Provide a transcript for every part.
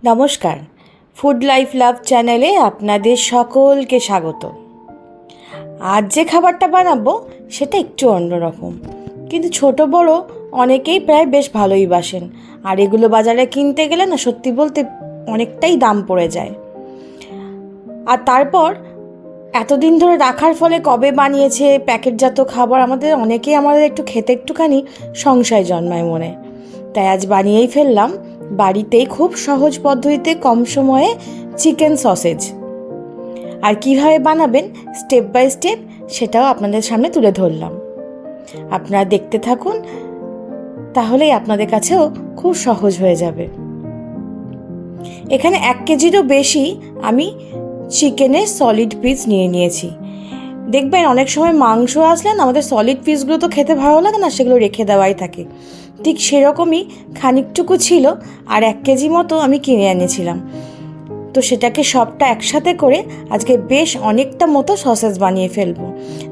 নমস্কার, food life love চ্যানেলে আপনাদের সকলকে স্বাগত। আজ যে খাবারটা বানাবো সেটা একটু অন্যরকম, কিন্তু ছোট বড় অনেকেই প্রায় বেশ ভালোই বাসেন। আর এগুলো বাজারে কিনতে গেলে না, সত্যি বলতে অনেকটাই দাম পড়ে যায়। আর তারপর এতদিন ধরে রাখার ফলে কবে বানিয়েছে প্যাকেটজাত খাবার আমাদের একটু খেতে একটুখানি সংশয় জন্মায় মনে। তাই আজ বানিয়েই ফেললাম বাড়িতেই খুব সহজ পদ্ধতিতে কম সময়ে চিকেন সসেজ। আর কিভাবে বানাবেন স্টেপ বাই স্টেপ সেটাও আপনাদের সামনে তুলে ধরলাম। আপনারা দেখতে থাকুন, তাহলেই আপনাদের কাছেও খুব সহজ হয়ে যাবে। এখানে 1 কেজিরও বেশি আমি চিকেনের সলিড পিস নিয়েছি। দেখবেন অনেক সময় মাংস আসলে না, আমাদের সলিড পিসগুলো তো খেতে ভালো লাগে না, সেগুলো রেখে দেওয়াই থাকে। ঠিক সেরকমই খানিকটুকু ছিল, আর 1 কেজি মতো আমি কিনে এনেছিলাম। তো সেটাকে সবটা একসাথে করে আজকে বেশ অনেকটা মতো সসেজ বানিয়ে ফেলবো,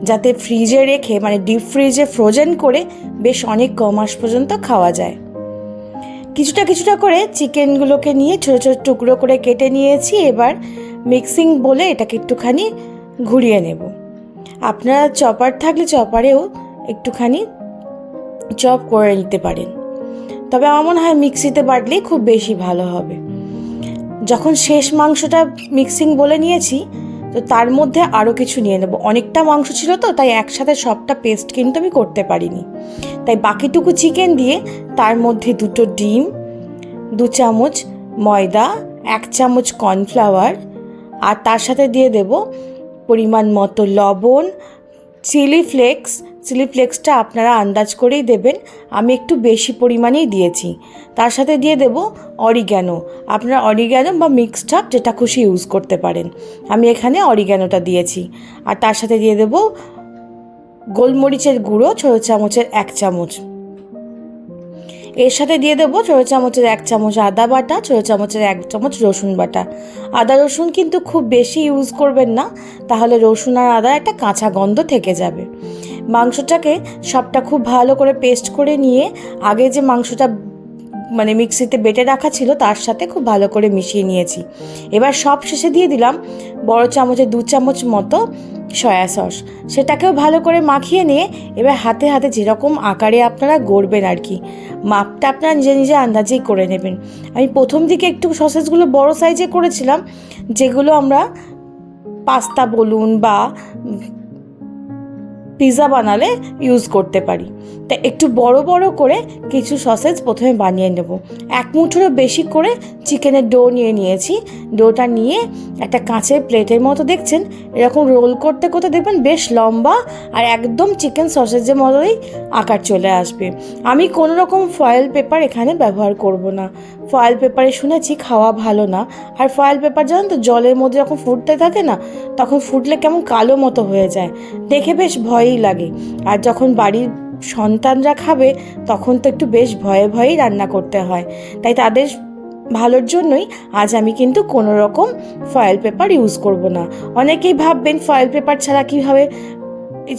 যাতে ফ্রিজে রেখে ডিপ ফ্রিজে ফ্রোজেন করে বেশ অনেক মাস পর্যন্ত খাওয়া যায়। কিছুটা করে চিকেনগুলোকে নিয়ে ছোটো ছোটো টুকরো করে কেটে নিয়েছি। এবার মিক্সিং বলে এটাকে একটুখানি ঘুরিয়ে নেব। আপনারা চপার থাকলে চপারেও একটুখানি চপ করে নিতে পারেন, তবে আমার মনে হয় মিক্সিতে বাটলেই খুব বেশি ভালো হবে। যখন শেষ মাংসটা মিক্সিং বলে নিয়েছি, তো তার মধ্যে আরও কিছু নিয়ে নেব। অনেকটা মাংস ছিল তো, তাই একসাথে সবটা পেস্ট কিন্তু আমি করতে পারিনি। তাই বাকিটুকু চিকেন দিয়ে তার মধ্যে 2টো ডিম, 2 চামচ ময়দা, 1 চামচ কর্নফ্লাওয়ার, আর তার সাথে দিয়ে দেব পরিমাণ মতো লবণ, চিলি ফ্লেক্সটা আপনারা আন্দাজ করেই দেবেন। আমি একটু বেশি পরিমাণেই দিয়েছি। তার সাথে দিয়ে দেব অরিগ্যানো। আপনারা অরিগ্যানো বা মিক্সড হার্ব যেটা খুশি ইউজ করতে পারেন। আমি এখানে অরিগ্যানোটা দিয়েছি। আর তার সাথে দিয়ে দেব গোলমরিচের গুঁড়ো ছোটো চামচের 1 চামচ। এর সাথে দিয়ে দেবো ছোটো চামচের 1 চামচ আদা বাটা, ছোটো চামচের 1 চামচ রসুন বাটা। আদা রসুন কিন্তু খুব বেশি ইউজ করবেন না, তাহলে রসুন আর আদা একটা কাঁচা গন্ধ থেকে যাবে। মাংসটাকে সবটা খুব ভালো করে পেস্ট করে নিয়ে আগে যে মাংসটা মিক্সিতে বেটে রাখা ছিল তার সাথে খুব ভালো করে মিশিয়ে নিয়েছি। এবার সব শেষে দিয়ে দিলাম বড় চামচের 2 চামচ মতো সয়া সস। সেটাকেও ভালো করে মাখিয়ে নিয়ে এবার হাতে হাতে যেরকম আকারে আপনারা গড়বেন আর কি, মাপটা আপনারা নিজে আন্দাজেই করে নেবেন। আমি প্রথম দিকে একটু সসেজগুলো বড় সাইজে করেছিলাম, যেগুলো আমরা পাস্তা বলুন বা পিৎজা বানালে ইউজ করতে পারি। তাই একটু বড় করে কিছু সসেজ প্রথমে বানিয়ে নেব। 1 মুঠোরও বেশি করে চিকেনের ডো নিয়েছি। ডোটা নিয়ে একটা কাঁচের প্লেটের মতো দেখছেন এরকম রোল করতে দেখবেন বেশ লম্বা আর একদম চিকেন সসেজের মতোই আকার চলে আসবে। আমি কোনো রকম ফয়েল পেপার এখানে ব্যবহার করব না। ফয়েল পেপারে শুনেছি খাওয়া ভালো না। আর ফয়েল পেপার জানেন তো, জলের মধ্যে যখন ফুটতে থাকে না, তখন ফুটলে কেমন কালো মতো হয়ে যায়, দেখে বেশ ভয়ই লাগে। আর যখন বাড়ির সন্তানরা খাবে তখন তো একটু বেশ ভয়েই রান্না করতে হয়। তাই তাদের ভালোর জন্যই আজ আমি কিন্তু কোনো রকম ফয়েল পেপার ইউজ করব না। অনেকেই ভাববেন ফয়েল পেপার ছাড়া কীভাবে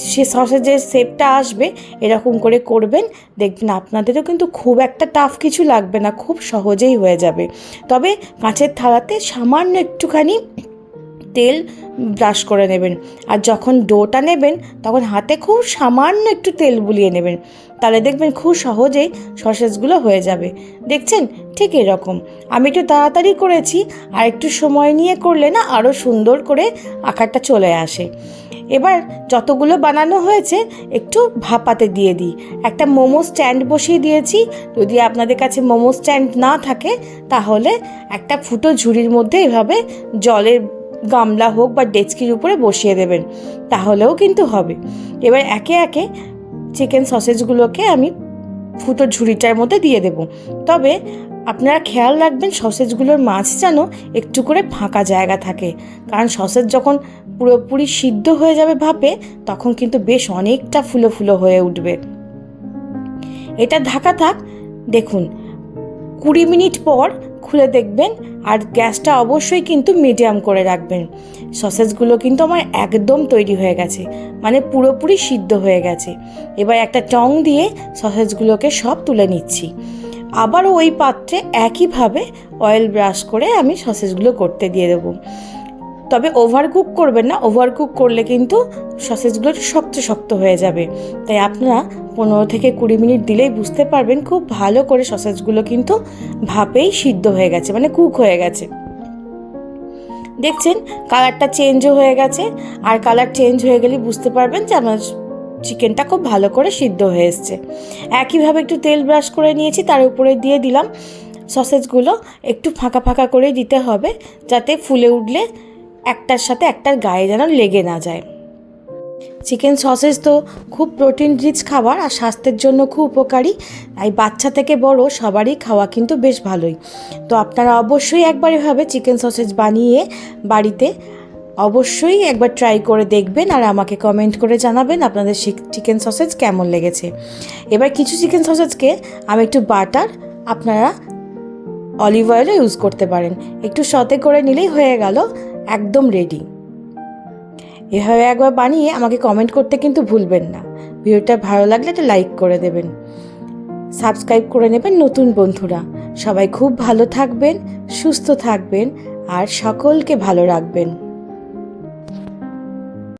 সে সসেজের শেপটা আসবে। এরকম করে করবেন, দেখবেন আপনাদেরও কিন্তু খুব একটা টাফ কিছু লাগবে না, খুব সহজেই হয়ে যাবে। তবে কাঁচের থালাতে সামান্য একটুখানি তেল ব্রাশ করে নেবেন। আর যখন ডোটা নেবেন তখন হাতে খুব সামান্য একটু তেল বুলিয়ে নেবেন, তাহলে দেখবেন খুব সহজেই সসেজগুলো হয়ে যাবে। দেখছেন ঠিক এরকম। আমি একটু তাড়াতাড়ি করেছি, আর একটু সময় নিয়ে করলে না আরও সুন্দর করে আকারটা চলে আসে। এবার যতগুলো বানানো হয়েছে একটু ভাপাতে দিয়ে দিই। একটা মোমো স্ট্যান্ড বসিয়ে দিয়েছি। যদি আপনাদের কাছে মোমো স্ট্যান্ড না থাকে তাহলে একটা ফুটো ঝুড়ির মধ্যে এভাবে জলের গামলা হোক বা ডেচকির উপরে বসিয়ে দেবেন, তাহলেও কিন্তু হবে। এবার একে একে চিকেন সসেজগুলোকে আমি ফুটো ঝুড়িটার মধ্যে দিয়ে দেব। তবে আপনারা খেয়াল রাখবেন সসেজগুলোর মাঝে যেন একটু করে ফাঁকা জায়গা থাকে, কারণ সসেজ যখন পুরোপুরি সিদ্ধ হয়ে যাবে ভাপে, তখন কিন্তু বেশ অনেকটা ফুলো হয়ে উঠবে। এটা ঢাকা থাক। দেখুন 20 মিনিট পর খুলে দেখবেন, আর গ্যাসটা অবশ্যই কিন্তু মিডিয়াম করে রাখবেন। সসেজগুলো কিন্তু আমার একদম তৈরি হয়ে গেছে, পুরোপুরি সিদ্ধ হয়ে গেছে। এবার একটা টং দিয়ে সসেজগুলোকে সব তুলে নিচ্ছি। আবারও ওই পাত্রে একইভাবে অয়েল ব্রাশ করে আমি সসেজগুলো করতে দিয়ে দেবো। তবে ওভারকুক করবেন না, ওভারকুক করলে কিন্তু সসেজগুলো শক্ত শক্ত হয়ে যাবে। তাই আপনারা 15 থেকে 20 মিনিট দিলেই বুঝতে পারবেন খুব ভালো করে সসেজগুলো কিন্তু ভাপেই সিদ্ধ হয়ে গেছে, মানে কুক হয়ে গেছে। দেখছেন কালারটা চেঞ্জও হয়ে গেছে, আর কালার চেঞ্জ হয়ে গেলে বুঝতে পারবেন যে আমার চিকেনটা খুব ভালো করে সিদ্ধ হয়ে এসছে। একইভাবে একটু তেল ব্রাশ করে নিয়েছি, তার উপরে দিয়ে দিলাম সসেজগুলো। একটু ফাঁকা ফাঁকা করে দিতে হবে, যাতে ফুলে উঠলে একটার সাথে একটার গায়ে যেন লেগে না যায়। চিকেন সসেজ তো খুব প্রোটিন রিচ খাবার আর স্বাস্থ্যের জন্য খুব উপকারী, তাই বাচ্চা থেকে বড় সবারই খাওয়া কিন্তু বেশ ভালোই। তো আপনারা অবশ্যই একবার এভাবে চিকেন সসেজ বানিয়ে বাড়িতে অবশ্যই একবার ট্রাই করে দেখবেন, আর আমাকে কমেন্ট করে জানাবেন আপনাদের চিকেন সসেজ কেমন লেগেছে। এবার কিছু চিকেন সসেজকে আমি একটু বাটার, আপনারা অলিভ অয়েলও ইউজ করতে পারেন, একটু সতে করে নিলেই হয়ে গেল, একদম রেডি। এভাবে একবার বানিয়ে আমাকে কমেন্ট করতে কিন্তু ভুলবেন না। ভিডিওটা ভালো লাগলে একটা লাইক করে দেবেন, সাবস্ক্রাইব করে নেবেন নতুন বন্ধুরা। সবাই খুব ভালো থাকবেন, সুস্থ থাকবেন আর সকলকে ভালো রাখবেন।